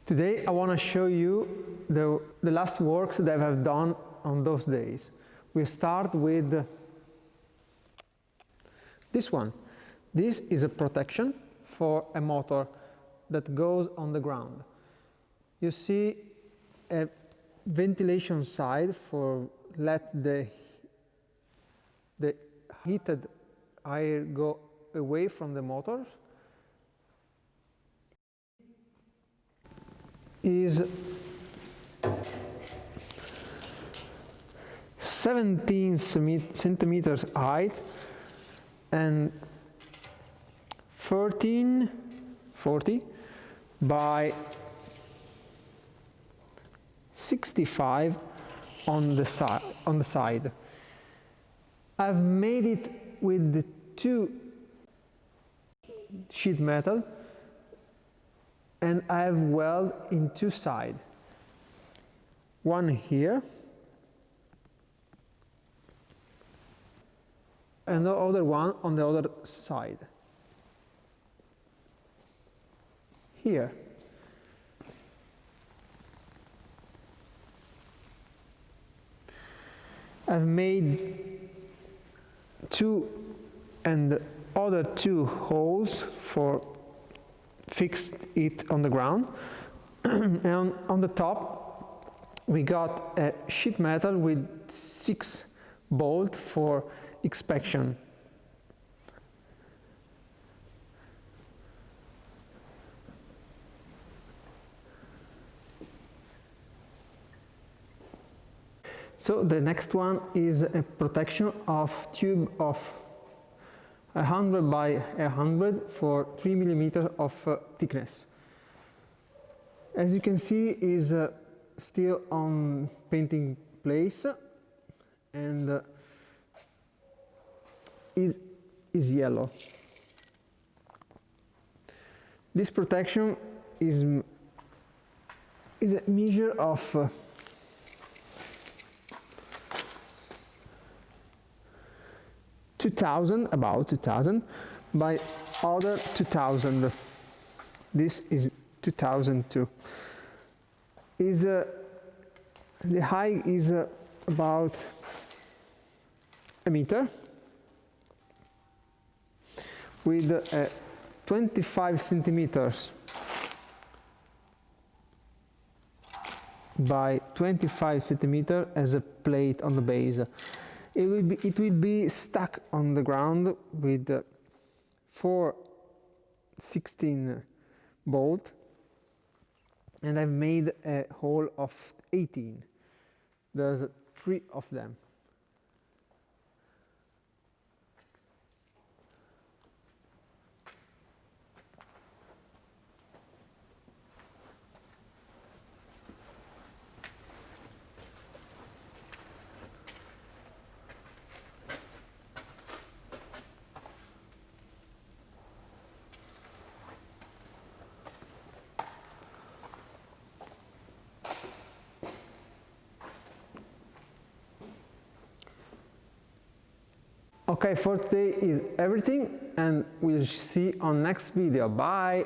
Today I want to show you the last works that I have done on those days. We start with this one. This is a protection for a motor that goes on the ground. You see a ventilation side for let the heated air go away from the motor. Is 17 centimeters height and 40 by 65 on the side. I've made it with the two sheet metal, and I have weld in two sides. One here and the other one on the other side. Here. I've made two and the other two holes for fixed it on the ground. And on the top we got a sheet metal with 6 bolts for inspection. So the next one is a protection of tube of 100 by 100 for 3 millimeters of thickness. As you can see, is still on painting place and is yellow. This protection is a measure of 2000, about 2000 by other 2000. This is 2002. The height is about a meter with 25 centimeters by 25 centimeters as a plate on the base. It will be stuck on the ground with 4/16 bolt, and I've made a hole of 18. There's 3 of them. Okay, for today is everything, and we'll see on next video. Bye!